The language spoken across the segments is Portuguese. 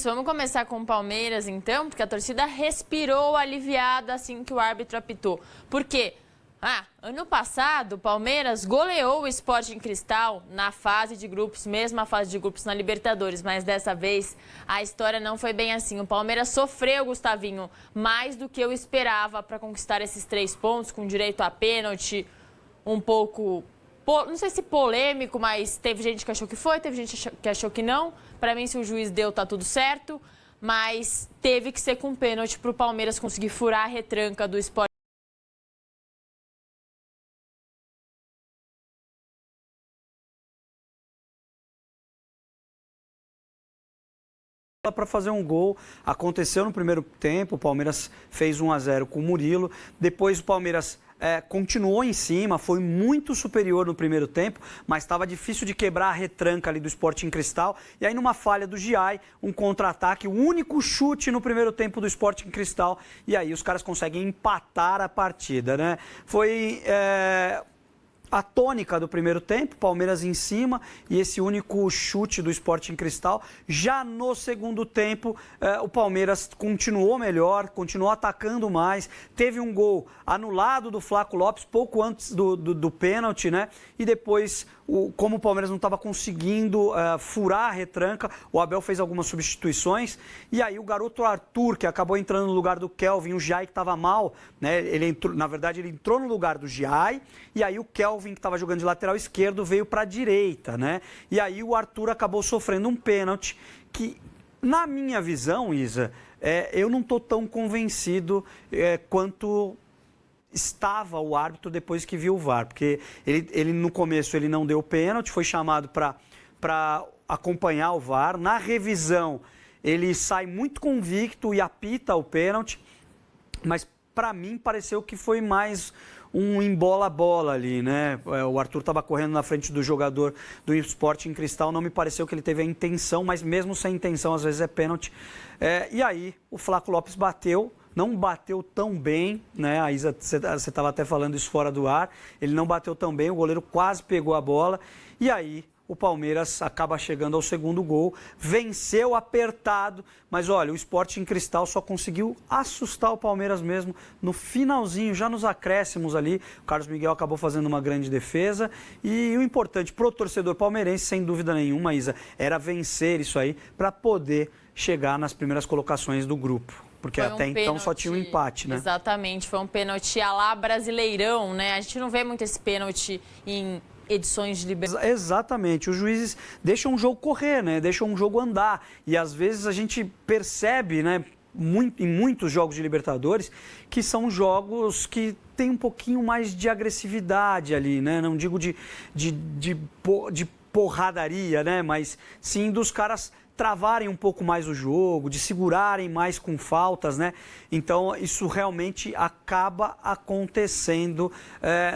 Isso, vamos começar com o Palmeiras então, porque a torcida respirou aliviada assim que o árbitro apitou. Por quê? Ano passado o Palmeiras goleou o Sporting Cristal na fase de grupos, mesmo a fase de grupos na Libertadores, mas dessa vez a história não foi bem assim. O Palmeiras sofreu, Gustavinho, mais do que eu esperava para conquistar esses 3 pontos, com direito a pênalti, um pouco, não sei se polêmico, mas teve gente que achou que foi, teve gente que achou que não. Para mim, se o juiz deu, tá tudo certo, mas teve que ser com pênalti para o Palmeiras conseguir furar a retranca do Sporting. Para fazer um gol, aconteceu no primeiro tempo, o Palmeiras fez 1-0 com o Murilo, depois o Palmeiras continuou em cima, foi muito superior no primeiro tempo, mas estava difícil de quebrar a retranca ali do Sporting Cristal, e aí numa falha do Giai, um contra-ataque, o único chute no primeiro tempo do Sporting Cristal, e aí os caras conseguem empatar a partida, né? Foi a tônica do primeiro tempo, Palmeiras em cima e esse único chute do Sporting Cristal. Já no segundo tempo, o Palmeiras continuou melhor, continuou atacando mais. Teve um gol anulado do Flaco Lopes pouco antes do pênalti, né? E depois, como o Palmeiras não estava conseguindo furar a retranca, o Abel fez algumas substituições. E aí o garoto Arthur, que acabou entrando no lugar do Kelvin, o Giai que estava mal, né? Na verdade, ele entrou no lugar do Giai, e aí o Kelvin, que estava jogando de lateral esquerdo, veio para a direita, né? E aí o Arthur acabou sofrendo um pênalti que, na minha visão, Isa, eu não estou tão convencido quanto estava o árbitro depois que viu o VAR, porque ele no começo ele não deu pênalti, foi chamado para acompanhar o VAR. Na revisão, ele sai muito convicto e apita o pênalti, mas para mim pareceu que foi mais um embola-bola ali, né? O Arthur estava correndo na frente do jogador do Sporting Cristal, não me pareceu que ele teve a intenção, mas mesmo sem intenção, às vezes é pênalti. E aí, o Flaco Lopes bateu, não bateu tão bem, né? A Isa, você estava até falando isso fora do ar, ele não bateu tão bem, o goleiro quase pegou a bola, e aí o Palmeiras acaba chegando ao segundo gol, venceu apertado, mas olha, o Sporting Cristal só conseguiu assustar o Palmeiras mesmo no finalzinho, já nos acréscimos ali. O Carlos Miguel acabou fazendo uma grande defesa, e o importante para o torcedor palmeirense, sem dúvida nenhuma, Isa, era vencer isso aí para poder chegar nas primeiras colocações do grupo. Porque até então só tinha um empate, né? Exatamente, foi um pênalti à la Brasileirão, né? A gente não vê muito esse pênalti em edições de Libertadores. Exatamente, os juízes deixam o jogo correr, né? Deixam o jogo andar, e às vezes a gente percebe, né, em muitos jogos de Libertadores, que são jogos que tem um pouquinho mais de agressividade ali, né? Não digo de porradaria, né? Mas sim dos caras travarem um pouco mais o jogo, de segurarem mais com faltas, né? Então, isso realmente acaba acontecendo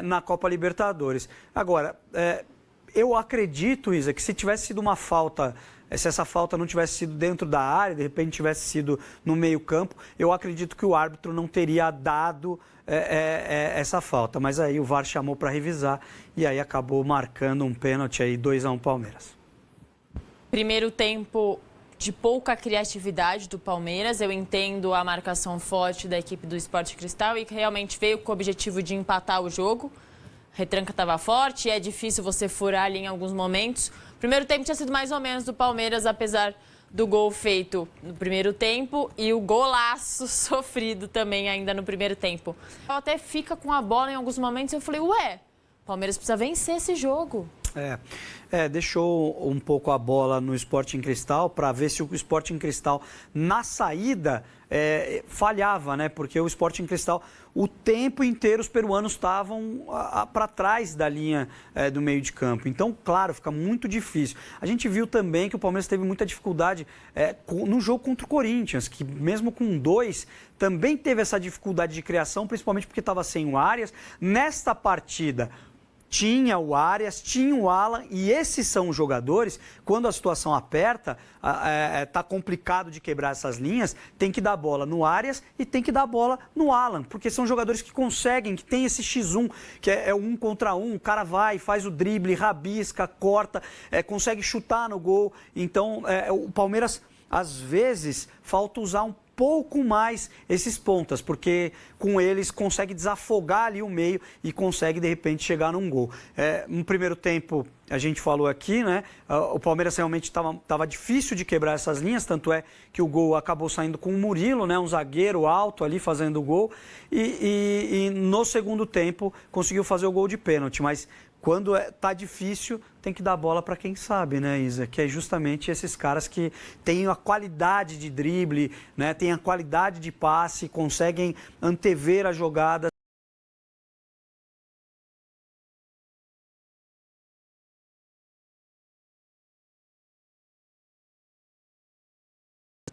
na Copa Libertadores. Agora, eu acredito, Isa, que se tivesse sido uma falta, se essa falta não tivesse sido dentro da área, de repente tivesse sido no meio-campo, eu acredito que o árbitro não teria dado essa falta. Mas aí o VAR chamou para revisar e aí acabou marcando um pênalti aí, 2-1 Palmeiras. Primeiro tempo de pouca criatividade do Palmeiras. Eu entendo a marcação forte da equipe do Sporting Cristal e que realmente veio com o objetivo de empatar o jogo. A retranca estava forte, é difícil você furar ali em alguns momentos. O primeiro tempo tinha sido mais ou menos do Palmeiras, apesar do gol feito no primeiro tempo e o golaço sofrido também ainda no primeiro tempo. Até fica com a bola em alguns momentos e eu falei, ué, o Palmeiras precisa vencer esse jogo. Deixou um pouco a bola no Sporting Cristal para ver se o Sporting Cristal na saída falhava, né? Porque o Sporting Cristal, o tempo inteiro os peruanos estavam para trás da linha do meio de campo. Então, claro, fica muito difícil. A gente viu também que o Palmeiras teve muita dificuldade no jogo contra o Corinthians, que mesmo com 2, também teve essa dificuldade de criação, principalmente porque estava sem o Arias. Nesta partida, tinha o Arias, tinha o Alan, e esses são os jogadores, quando a situação aperta, tá complicado de quebrar essas linhas, tem que dar bola no Arias e tem que dar bola no Alan, porque são jogadores que conseguem, que tem esse X1, que é 1 contra 1, o cara vai, faz o drible, rabisca, corta, consegue chutar no gol. Então, o Palmeiras às vezes falta usar um pouco mais esses pontas, porque com eles consegue desafogar ali o meio e consegue de repente chegar num gol. No primeiro tempo, a gente falou aqui, né? O Palmeiras realmente estava difícil de quebrar essas linhas, tanto é que o gol acabou saindo com o Murilo, né? Um zagueiro alto ali fazendo o gol, e no segundo tempo conseguiu fazer o gol de pênalti, mas quando tá difícil, tem que dar bola para quem sabe, né, Isa? Que é justamente esses caras que têm a qualidade de drible, né? Têm a qualidade de passe, conseguem antever a jogada.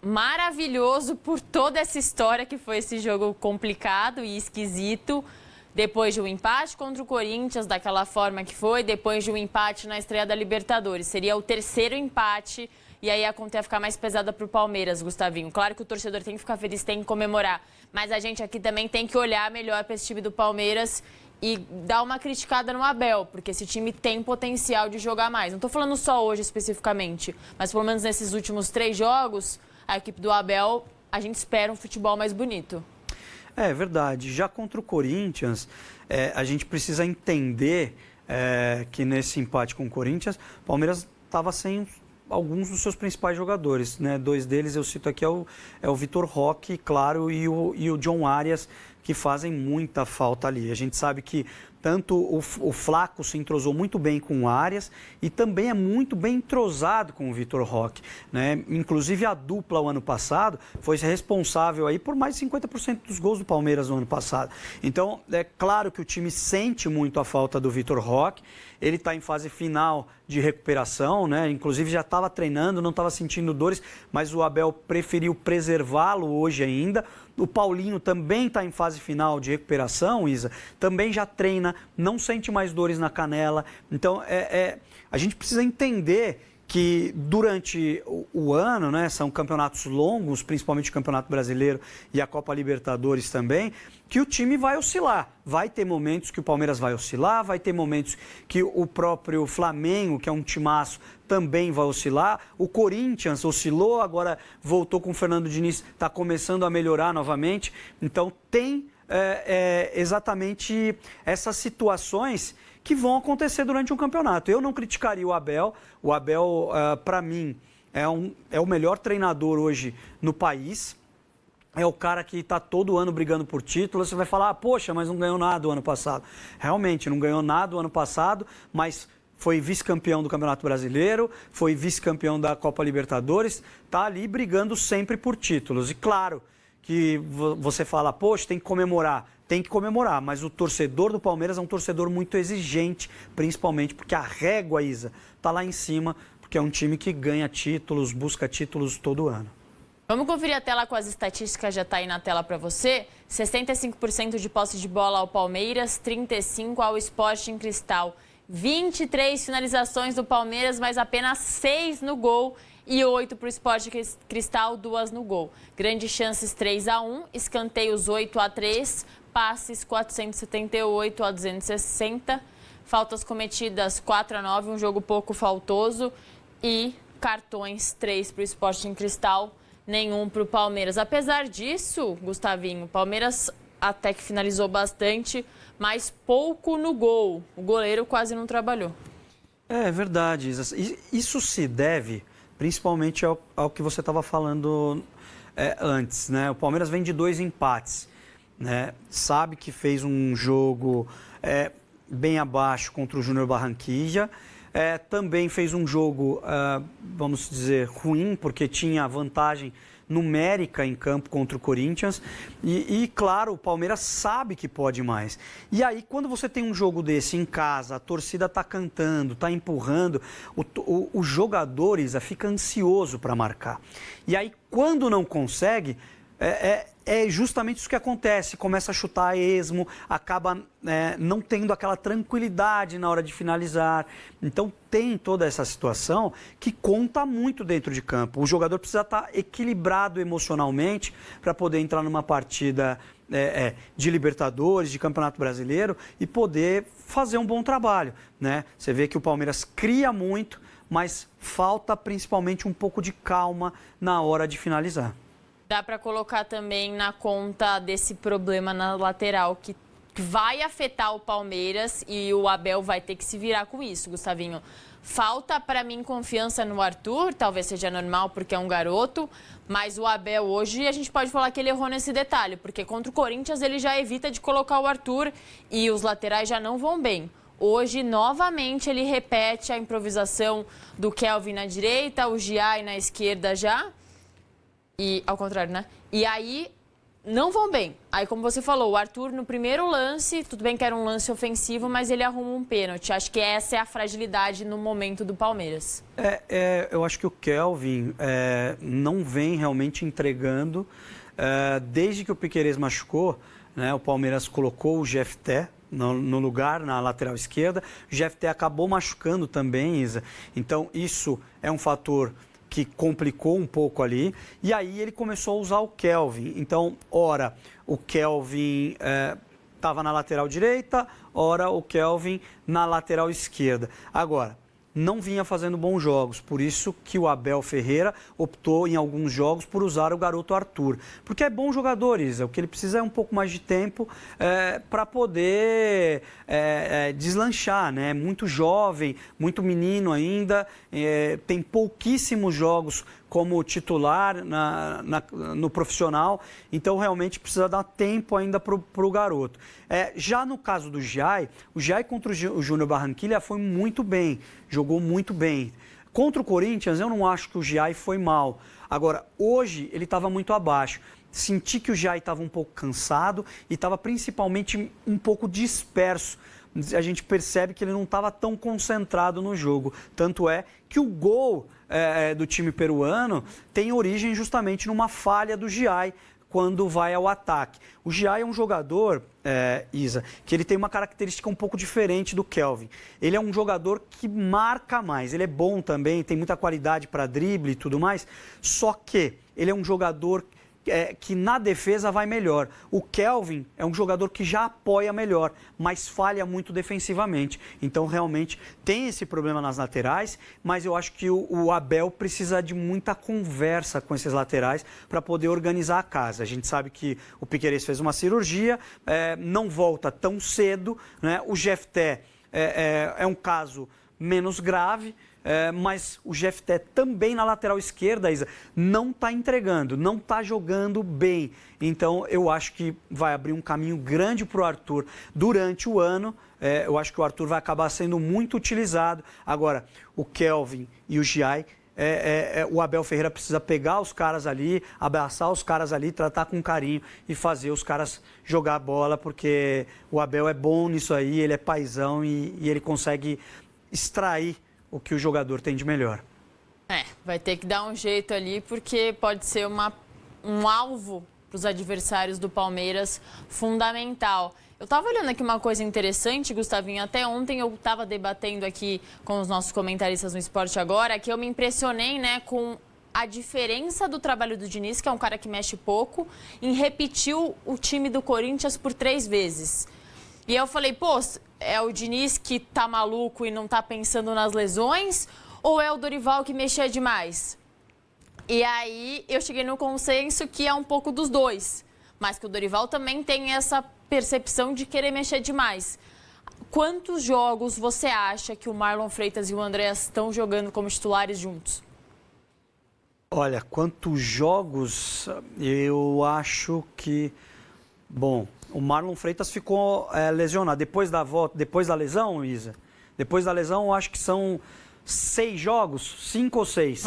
Maravilhoso por toda essa história que foi esse jogo complicado e esquisito. Depois de um empate contra o Corinthians, daquela forma que foi, depois de um empate na estreia da Libertadores. Seria o terceiro empate e aí a conta ia ficar mais pesada para o Palmeiras, Gustavinho. Claro que o torcedor tem que ficar feliz, tem que comemorar, mas a gente aqui também tem que olhar melhor para esse time do Palmeiras e dar uma criticada no Abel, porque esse time tem potencial de jogar mais. Não estou falando só hoje especificamente, mas pelo menos nesses últimos 3 jogos, a equipe do Abel, a gente espera um futebol mais bonito. É verdade. Já contra o Corinthians, a gente precisa entender que nesse empate com o Corinthians, o Palmeiras estava sem alguns dos seus principais jogadores, né? 2 deles eu cito aqui, é o Vitor Roque, claro, e o John Arias, que fazem muita falta ali. A gente sabe que tanto o Flaco se entrosou muito bem com o Arias e também é muito bem entrosado com o Vitor Roque, né? Inclusive a dupla o ano passado foi responsável aí por mais de 50% dos gols do Palmeiras no ano passado. Então, é claro que o time sente muito a falta do Vitor Roque. Ele está em fase final de recuperação, né? Inclusive já estava treinando, não estava sentindo dores, mas o Abel preferiu preservá-lo hoje ainda. O Paulinho também está em fase final de recuperação, Isa, também já treina, não sente mais dores na canela. Então, a gente precisa entender que durante o ano, né, são campeonatos longos, principalmente o Campeonato Brasileiro e a Copa Libertadores também, que o time vai oscilar. Vai ter momentos que o Palmeiras vai oscilar, vai ter momentos que o próprio Flamengo, que é um timaço, também vai oscilar. O Corinthians oscilou, agora voltou com o Fernando Diniz, está começando a melhorar novamente. Então tem exatamente essas situações que vão acontecer durante um campeonato. Eu não criticaria o Abel. O Abel, para mim, é o melhor treinador hoje no país. É o cara que está todo ano brigando por título. Você vai falar, poxa, mas não ganhou nada o ano passado. Realmente, não ganhou nada o ano passado, mas foi vice-campeão do Campeonato Brasileiro, foi vice-campeão da Copa Libertadores, está ali brigando sempre por títulos. E claro que você fala, poxa, tem que comemorar, mas o torcedor do Palmeiras é um torcedor muito exigente, principalmente porque a régua, Isa, está lá em cima, porque é um time que ganha títulos, busca títulos todo ano. Vamos conferir a tela com as estatísticas, já está aí na tela para você. 65% de posse de bola ao Palmeiras, 35% ao Sporting Cristal. 23 finalizações do Palmeiras, mas apenas 6 no gol e 8 para o Sporting Cristal, 2 no gol. Grandes chances 3-1, escanteios 8-3, passes 478 a 260, faltas cometidas 4-9, um jogo pouco faltoso e cartões 3 para o Sporting Cristal, nenhum para o Palmeiras. Apesar disso, Gustavinho, o Palmeiras até que finalizou bastante, mas pouco no gol. O goleiro quase não trabalhou. É verdade, Isa. Isso se deve principalmente ao que você estava falando antes, né? O Palmeiras vem de 2 empates, né? Sabe que fez um jogo bem abaixo contra o Júnior Barranquilla. Também fez um jogo, vamos dizer, ruim, porque tinha vantagem numérica em campo contra o Corinthians e, claro, o Palmeiras sabe que pode mais. E aí, quando você tem um jogo desse em casa, a torcida está cantando, está empurrando, o jogador, Isa, fica ansioso para marcar. E aí, quando não consegue, é justamente isso que acontece, começa a chutar a esmo, acaba não tendo aquela tranquilidade na hora de finalizar. Então tem toda essa situação que conta muito dentro de campo. O jogador precisa estar equilibrado emocionalmente para poder entrar numa partida de Libertadores, de Campeonato Brasileiro e poder fazer um bom trabalho, né? Você vê que o Palmeiras cria muito, mas falta principalmente um pouco de calma na hora de finalizar. Dá para colocar também na conta desse problema na lateral que vai afetar o Palmeiras e o Abel vai ter que se virar com isso, Gustavinho. Falta para mim confiança no Arthur, talvez seja normal porque é um garoto, mas o Abel hoje a gente pode falar que ele errou nesse detalhe, porque contra o Corinthians ele já evita de colocar o Arthur e os laterais já não vão bem. Hoje, novamente, ele repete a improvisação do Kelvin na direita, o Giai na esquerda já. E ao contrário, né? E aí não vão bem. Aí, como você falou, o Arthur no primeiro lance, tudo bem que era um lance ofensivo, mas ele arruma um pênalti. Acho que essa é a fragilidade no momento do Palmeiras. Eu acho que o Kelvin não vem realmente entregando. Desde que o Piquerez machucou, né, o Palmeiras colocou o Jefté no lugar, na lateral esquerda. O Jefté acabou machucando também, Isa. Então, isso é um fator que complicou um pouco ali, e aí ele começou a usar o Kelvin. Então, ora, o Kelvin estava na lateral direita, ora o Kelvin na lateral esquerda. Agora, não vinha fazendo bons jogos, por isso que o Abel Ferreira optou em alguns jogos por usar o garoto Arthur. Porque é bom jogador, Isa, o que ele precisa é um pouco mais de tempo para poder deslanchar, né? Muito jovem, muito menino ainda, tem pouquíssimos jogos como titular no profissional, então realmente precisa dar tempo ainda para o garoto. Já no caso do Giai, o Giai contra o Júnior Barranquilla foi muito bem, jogou muito bem. Contra o Corinthians, eu não acho que o Giai foi mal. Agora, hoje ele estava muito abaixo. Senti que o Giai estava um pouco cansado e estava principalmente um pouco disperso. A gente percebe que ele não estava tão concentrado no jogo. Tanto é que o gol do time peruano tem origem justamente numa falha do Giai quando vai ao ataque. O Giai é um jogador, Isa, que ele tem uma característica um pouco diferente do Kelvin. Ele é um jogador que marca mais, ele é bom também, tem muita qualidade para drible e tudo mais, só que ele é um jogador que na defesa vai melhor. O Kelvin é um jogador que já apoia melhor, mas falha muito defensivamente. Então, realmente, tem esse problema nas laterais, mas eu acho que o Abel precisa de muita conversa com esses laterais para poder organizar a casa. A gente sabe que o Piquerez fez uma cirurgia, não volta tão cedo, né? O Jefté é um caso menos grave, mas o Jefté também na lateral esquerda, Isa, não está entregando, não está jogando bem. Então, eu acho que vai abrir um caminho grande para o Arthur durante o ano. Eu acho que o Arthur vai acabar sendo muito utilizado. Agora, o Kelvin e o Giai, o Abel Ferreira precisa pegar os caras ali, abraçar os caras ali, tratar com carinho e fazer os caras jogar a bola, porque o Abel é bom nisso aí, ele é paizão e ele consegue extrair o que o jogador tem de melhor. Vai ter que dar um jeito ali, porque pode ser um alvo para os adversários do Palmeiras fundamental. Eu estava olhando aqui uma coisa interessante, Gustavinho, até ontem eu estava debatendo aqui com os nossos comentaristas no Esporte Agora, que eu me impressionei, né, com a diferença do trabalho do Diniz, que é um cara que mexe pouco, em repetir o time do Corinthians por 3 vezes. E eu falei, pô, é o Diniz que tá maluco e não tá pensando nas lesões? Ou é o Dorival que mexia demais? E aí eu cheguei no consenso que é um pouco dos dois. Mas que o Dorival também tem essa percepção de querer mexer demais. Quantos jogos você acha que o Marlon Freitas e o Andreas estão jogando como titulares juntos? Olha, quantos jogos, eu acho que... Bom, o Marlon Freitas ficou lesionado. Depois da lesão, Isa? Depois da lesão, eu acho que são 6 jogos, 5 ou 6.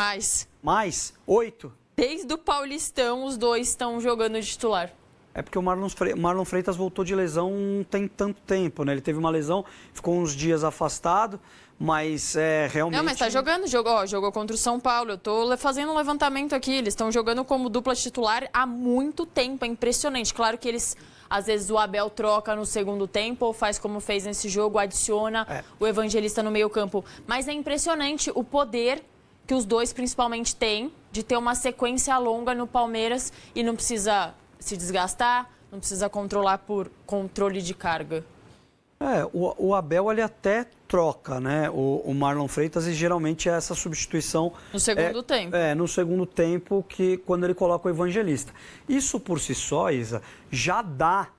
Mais? 8? Desde o Paulistão, os dois estão jogando de titular. É porque o Marlon Freitas voltou de lesão não tem tanto tempo, né? Ele teve uma lesão, ficou uns dias afastado, mas realmente... Não, mas tá jogando, jogou contra o São Paulo. Eu tô fazendo um levantamento aqui, eles estão jogando como dupla titular há muito tempo, é impressionante. Claro que eles, às vezes o Abel troca no segundo tempo ou faz como fez nesse jogo, adiciona o Evangelista no meio campo. Mas é impressionante o poder que os dois principalmente têm de ter uma sequência longa no Palmeiras e não precisa se desgastar, não precisa controlar por controle de carga. O Abel ele até troca, né? O Marlon Freitas e geralmente é essa substituição no segundo tempo. No segundo tempo, que quando ele coloca o Evangelista. Isso por si só, Isa, já dá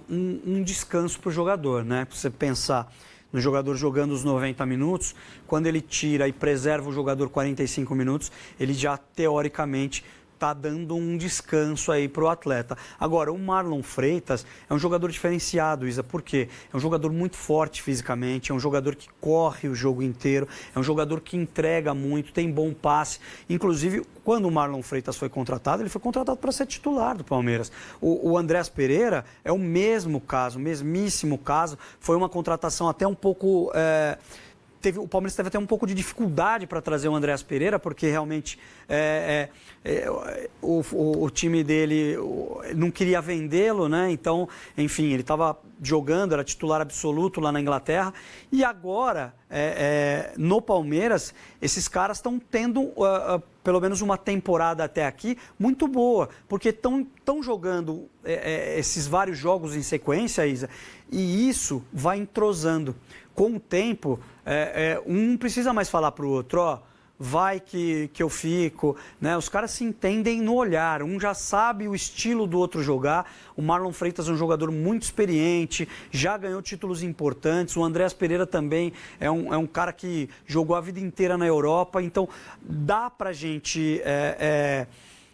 um descanso para o jogador, né? Para você pensar no jogador jogando os 90 minutos, quando ele tira e preserva o jogador 45 minutos, ele já teoricamente está dando um descanso aí para o atleta. Agora, o Marlon Freitas é um jogador diferenciado, Isa, por quê? É um jogador muito forte fisicamente, é um jogador que corre o jogo inteiro, é um jogador que entrega muito, tem bom passe. Inclusive, quando o Marlon Freitas foi contratado, ele foi contratado para ser titular do Palmeiras. O Andrés Pereira é o mesmo caso, o mesmíssimo caso. Foi uma contratação até um pouco... O Palmeiras teve até um pouco de dificuldade para trazer o Andrés Pereira, porque realmente o time dele não queria vendê-lo, né? Então, enfim, ele estava jogando, era titular absoluto lá na Inglaterra. E agora, no Palmeiras, esses caras estão tendo pelo menos uma temporada até aqui muito boa, porque estão jogando esses vários jogos em sequência, Isa, e isso vai entrosando. Com o tempo, um não precisa mais falar para o outro, vai que eu fico, né? Os caras se entendem no olhar, um já sabe o estilo do outro jogar. O Marlon Freitas é um jogador muito experiente, já ganhou títulos importantes. O Andrés Pereira também é um cara que jogou a vida inteira na Europa, então dá pra gente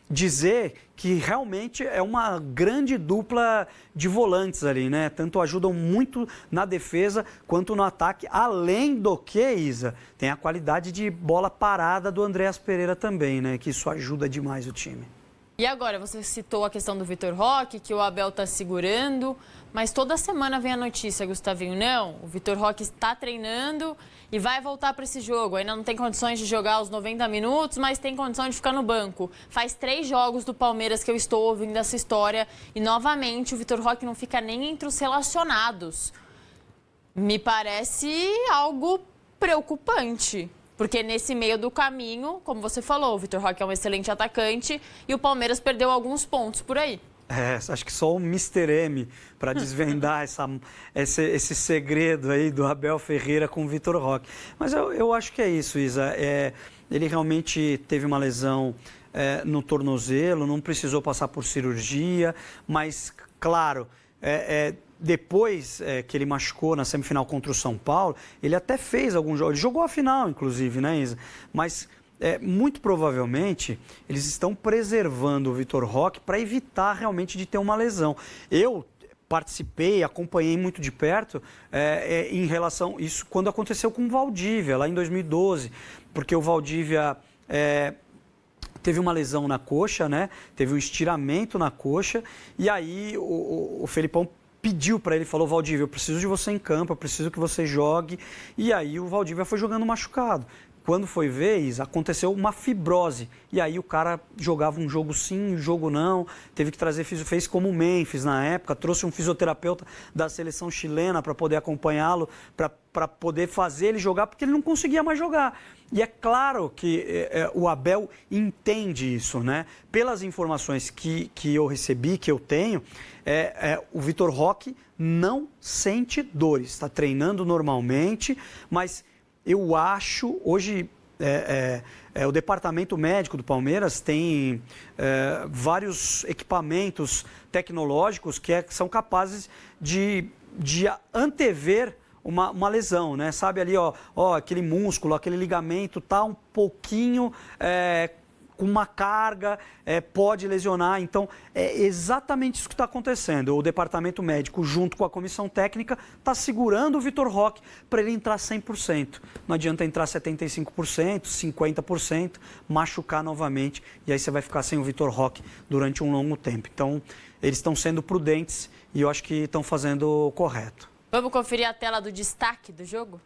dizer que realmente é uma grande dupla de volantes ali, né? Tanto ajudam muito na defesa quanto no ataque. Além do que, Isa, tem a qualidade de bola parada do Andrés Pereira também, né? Que isso ajuda demais o time. E agora, você citou a questão do Vitor Roque, que o Abel está segurando, mas toda semana vem a notícia, Gustavinho, não, o Vitor Roque está treinando e vai voltar para esse jogo. Ainda não tem condições de jogar os 90 minutos, mas tem condição de ficar no banco. Faz 3 jogos do Palmeiras que eu estou ouvindo essa história e, novamente, o Vitor Roque não fica nem entre os relacionados. Me parece algo preocupante. Porque nesse meio do caminho, como você falou, o Vitor Roque é um excelente atacante e o Palmeiras perdeu alguns pontos por aí. Acho que só o Mr. M para desvendar esse segredo aí do Abel Ferreira com o Vitor Roque. Mas eu acho que é isso, Isa. Ele realmente teve uma lesão no tornozelo, não precisou passar por cirurgia, mas, claro, depois que ele machucou na semifinal contra o São Paulo, ele até fez alguns jogos, ele jogou a final, inclusive, né, Isa? Mas muito provavelmente eles estão preservando o Vitor Roque para evitar realmente de ter uma lesão. Eu participei, acompanhei muito de perto em relação a isso quando aconteceu com o Valdívia, lá em 2012, porque o Valdívia teve uma lesão na coxa, né? Teve um estiramento na coxa, e aí o Felipão pediu para ele, falou: Valdívia, eu preciso de você em campo, eu preciso que você jogue. E aí o Valdívia foi jogando machucado. Quando foi ver, aconteceu uma fibrose. E aí o cara jogava um jogo sim, um jogo não. Teve que trazer, fez como o Memphis na época, trouxe um fisioterapeuta da seleção chilena para poder acompanhá-lo, para poder fazer ele jogar, porque ele não conseguia mais jogar. E é claro que o Abel entende isso, né? Pelas informações que eu recebi, que eu tenho, o Vitor Roque não sente dores, está treinando normalmente, mas eu acho, hoje, o departamento médico do Palmeiras tem vários equipamentos tecnológicos que são capazes de antever uma lesão, né? Sabe ali, aquele músculo, aquele ligamento tá um pouquinho com uma carga, pode lesionar. Então, é exatamente isso que está acontecendo. O departamento médico, junto com a comissão técnica, está segurando o Vitor Roque para ele entrar 100%. Não adianta entrar 75%, 50%, machucar novamente, e aí você vai ficar sem o Vitor Roque durante um longo tempo. Então, eles estão sendo prudentes e eu acho que estão fazendo o correto. Vamos conferir a tela do destaque do jogo?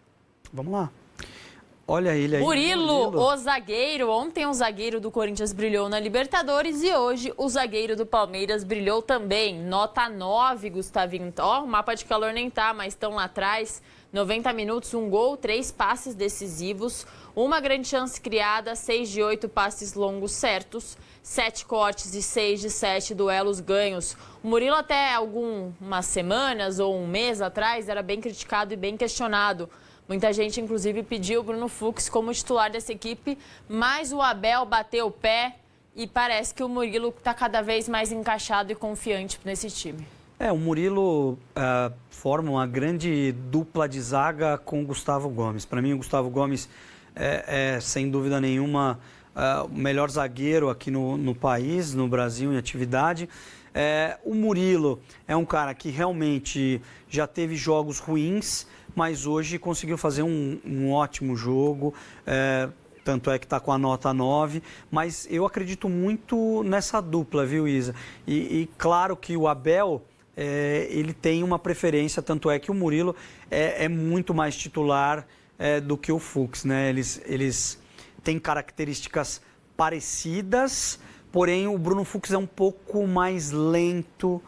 Vamos lá. Olha ele aí. Murilo, o zagueiro. Ontem o zagueiro do Corinthians brilhou na Libertadores e hoje o zagueiro do Palmeiras brilhou também. Nota 9, Gustavinho. O mapa de calor nem tá, mas estão lá atrás. 90 minutos, 1 gol, 3 passes decisivos, uma grande chance criada, 6 de 8 passes longos certos, 7 cortes e 6 de 7 duelos ganhos. O Murilo até algumas semanas ou um mês atrás era bem criticado e bem questionado. Muita gente, inclusive, pediu o Bruno Fux como titular dessa equipe, mas o Abel bateu o pé e parece que o Murilo está cada vez mais encaixado e confiante nesse time. O Murilo forma uma grande dupla de zaga com o Gustavo Gomes. Para mim, o Gustavo Gomes sem dúvida nenhuma, o melhor zagueiro aqui no país, no Brasil, em atividade. O Murilo é um cara que realmente já teve jogos ruins, mas hoje conseguiu fazer um ótimo jogo, tanto é que está com a nota 9, mas eu acredito muito nessa dupla, viu, Isa? E claro que o Abel, ele tem uma preferência, tanto é que o Murilo é muito mais titular do que o Fux, né? Eles têm características parecidas, porém o Bruno Fux é um pouco mais lento,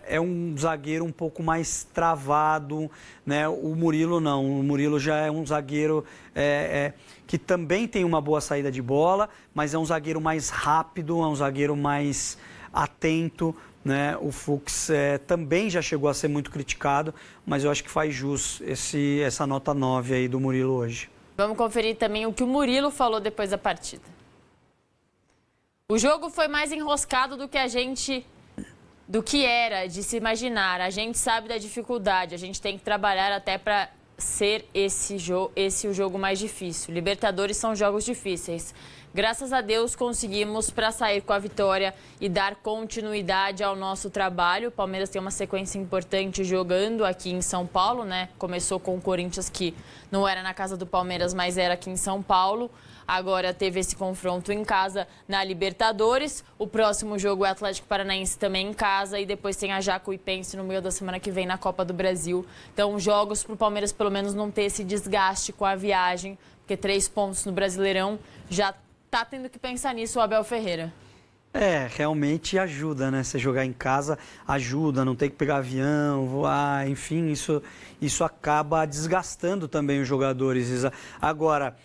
é um zagueiro um pouco mais travado, né? O Murilo não, o Murilo já é um zagueiro que também tem uma boa saída de bola, mas é um zagueiro mais rápido, é um zagueiro mais atento, né? O Fux também já chegou a ser muito criticado, mas eu acho que faz jus essa nota 9 aí do Murilo hoje. Vamos conferir também o que o Murilo falou depois da partida. O jogo foi mais enroscado do que era de se imaginar. A gente sabe da dificuldade, a gente tem que trabalhar até para ser esse o jogo mais difícil. Libertadores são jogos difíceis. Graças a Deus conseguimos para sair com a vitória e dar continuidade ao nosso trabalho. O Palmeiras tem uma sequência importante jogando aqui em São Paulo, né? Começou com o Corinthians, que não era na casa do Palmeiras, mas era aqui em São Paulo. Agora teve esse confronto em casa na Libertadores. O próximo jogo é Atlético Paranaense também em casa. E depois tem a Jacuipense no meio da semana que vem na Copa do Brasil. Então, jogos para o Palmeiras pelo menos não ter esse desgaste com a viagem. Porque 3 pontos no Brasileirão já tá tendo que pensar nisso o Abel Ferreira. Realmente ajuda, né? Você jogar em casa ajuda, não ter que pegar avião, voar, enfim, isso acaba desgastando também os jogadores, Isa. Agora,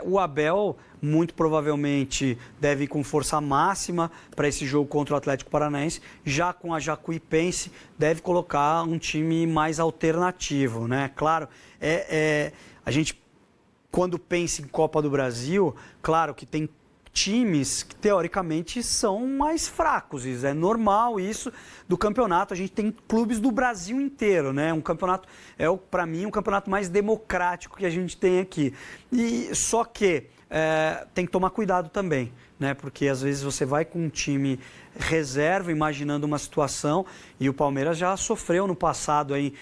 o Abel muito provavelmente deve ir com força máxima para esse jogo contra o Atlético Paranaense, já com a Jacuipense deve colocar um time mais alternativo, né? Claro, a gente, quando pensa em Copa do Brasil, claro que tem times que teoricamente são mais fracos, é normal isso do campeonato. A gente tem clubes do Brasil inteiro, né? Um campeonato para mim um campeonato mais democrático que a gente tem aqui. E só que tem que tomar cuidado também, né? Porque às vezes você vai com um time reserva, imaginando uma situação, e o Palmeiras já sofreu no passado aí,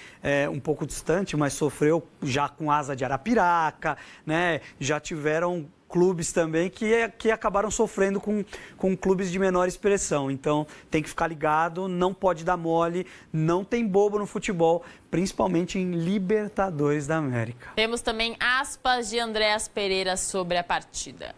um pouco distante, mas sofreu já com Asa de Arapiraca, né? Já tiveram clubes também que acabaram sofrendo com clubes de menor expressão. Então, tem que ficar ligado, não pode dar mole, não tem bobo no futebol, principalmente em Libertadores da América. Temos também aspas de Andréas Pereira sobre a partida.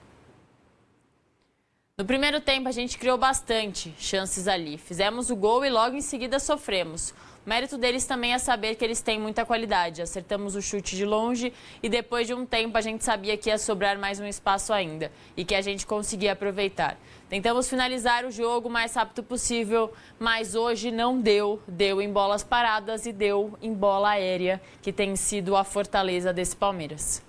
No primeiro tempo, a gente criou bastante chances ali. Fizemos o gol e logo em seguida sofremos. O mérito deles também é saber que eles têm muita qualidade. Acertamos o chute de longe e depois de um tempo a gente sabia que ia sobrar mais um espaço ainda e que a gente conseguia aproveitar. Tentamos finalizar o jogo o mais rápido possível, mas hoje não deu. Deu em bolas paradas e deu em bola aérea, que tem sido a fortaleza desse Palmeiras.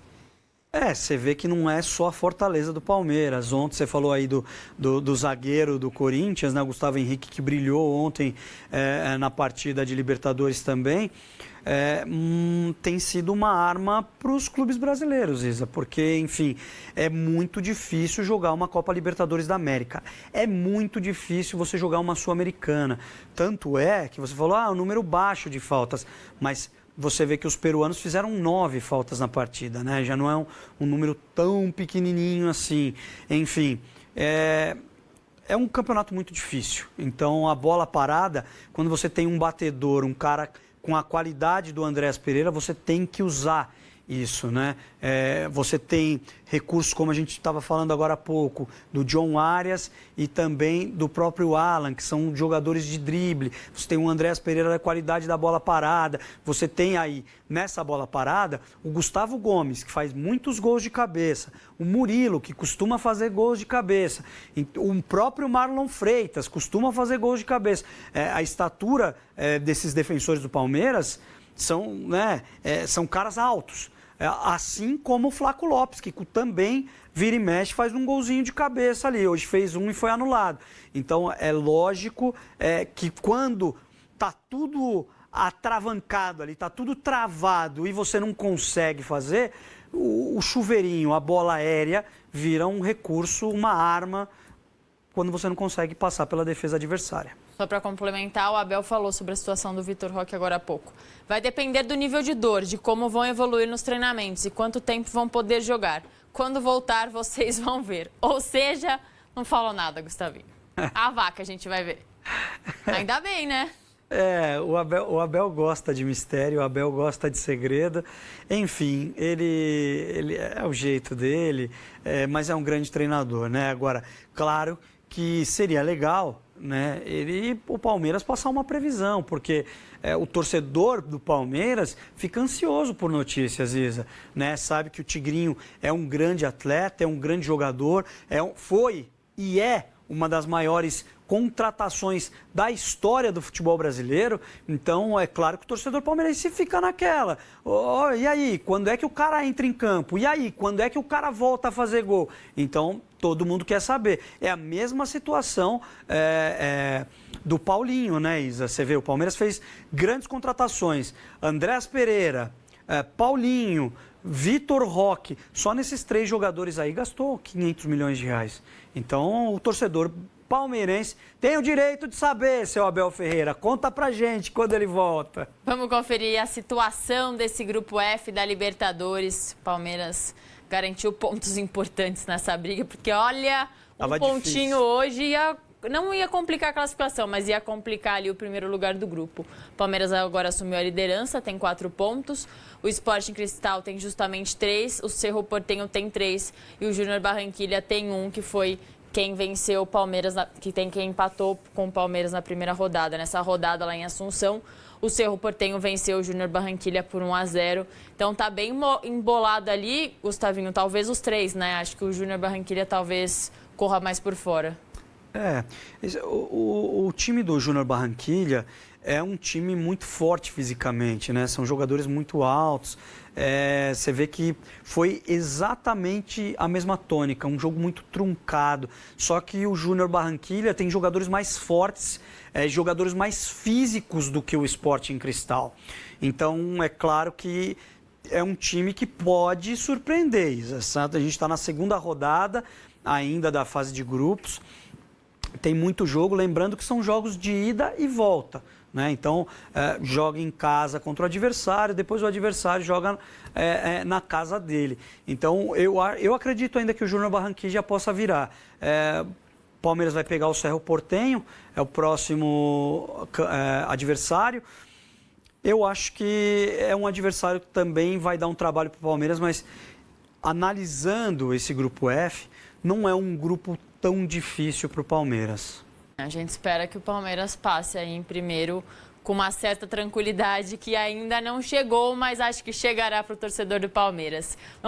Você vê que não é só a fortaleza do Palmeiras. Ontem você falou aí do zagueiro do Corinthians, né? Gustavo Henrique, que brilhou ontem na partida de Libertadores também. Tem sido uma arma para os clubes brasileiros, Isa, porque, enfim, é muito difícil jogar uma Copa Libertadores da América. É muito difícil você jogar uma Sul-Americana. Tanto é que você falou, um número baixo de faltas, mas você vê que os peruanos fizeram 9 faltas na partida, né? Já não é um número tão pequenininho assim. Enfim, é um campeonato muito difícil. Então, a bola parada, quando você tem um batedor, um cara com a qualidade do Andréas Pereira, você tem que usar isso, né? Você tem recursos, como a gente estava falando agora há pouco, do John Arias e também do próprio Alan, que são jogadores de drible. Você tem o Andréas Pereira da qualidade da bola parada. Você tem aí, nessa bola parada, o Gustavo Gomes, que faz muitos gols de cabeça. O Murilo, que costuma fazer gols de cabeça. O próprio Marlon Freitas costuma fazer gols de cabeça. A estatura desses defensores do Palmeiras são caras altos. Assim como o Flaco Lopes, que também vira e mexe, faz um golzinho de cabeça ali. Hoje fez um e foi anulado. Então, é lógico que quando está tudo atravancado ali, está tudo travado e você não consegue fazer, o chuveirinho, a bola aérea, vira um recurso, uma arma, quando você não consegue passar pela defesa adversária. Só para complementar, o Abel falou sobre a situação do Vitor Roque agora há pouco. Vai depender do nível de dor, de como vão evoluir nos treinamentos e quanto tempo vão poder jogar. Quando voltar, vocês vão ver. Ou seja, não falou nada, Gustavinho. A vaca a gente vai ver. Ainda bem, né? O Abel gosta de mistério, o Abel gosta de segredo. Enfim, ele é o jeito dele, mas é um grande treinador, né? Agora, claro que seria legal, né, o Palmeiras passar uma previsão, porque o torcedor do Palmeiras fica ansioso por notícias, Isa, né? Sabe que o Tigrinho é um grande atleta, é um grande jogador, foi e é uma das maiores contratações da história do futebol brasileiro. Então, é claro que o torcedor palmeirense fica naquela. E aí, quando é que o cara entra em campo? E aí, quando é que o cara volta a fazer gol? Então, todo mundo quer saber. É a mesma situação do Paulinho, né, Isa? Você vê, o Palmeiras fez grandes contratações. Andréas Pereira, Paulinho, Vitor Roque. Só nesses 3 jogadores aí gastou 500 milhões de reais. Então, o torcedor palmeirense tem o direito de saber, seu Abel Ferreira. Conta pra gente quando ele volta. Vamos conferir a situação desse grupo F da Libertadores. Palmeiras garantiu pontos importantes nessa briga, porque olha, Tava pontinho difícil. hoje não ia complicar a classificação, mas ia complicar ali o primeiro lugar do grupo. O Palmeiras agora assumiu a liderança, tem 4 pontos. O Sporting Cristal tem justamente 3, o Cerro Porteño tem 3 e o Júnior Barranquilla tem 1, que foi quem venceu o Palmeiras, quem empatou com o Palmeiras na primeira rodada. Nessa rodada lá em Assunção, o Cerro Porteño venceu o Júnior Barranquilla por 1-0. Então tá bem embolado ali, Gustavinho, talvez os 3, né? Acho que o Júnior Barranquilla talvez corra mais por fora. O time do Júnior Barranquilla é um time muito forte fisicamente, né? São jogadores muito altos. Você vê que foi exatamente a mesma tônica, um jogo muito truncado. Só que o Júnior Barranquilla tem jogadores mais fortes, jogadores mais físicos do que o Sporting Cristal. Então, é claro que é um time que pode surpreender. A gente está na segunda rodada ainda da fase de grupos. Tem muito jogo, lembrando que são jogos de ida e volta, né? Então, joga em casa contra o adversário, depois o adversário joga na casa dele. Então, eu acredito ainda que o Júnior Barranquilla possa virar. Palmeiras vai pegar o Cerro Porteño, é o próximo adversário. Eu acho que é um adversário que também vai dar um trabalho para o Palmeiras, mas analisando esse grupo F, não é um grupo tão difícil para o Palmeiras. A gente espera que o Palmeiras passe aí em primeiro com uma certa tranquilidade que ainda não chegou, mas acho que chegará para o torcedor do Palmeiras. Vamos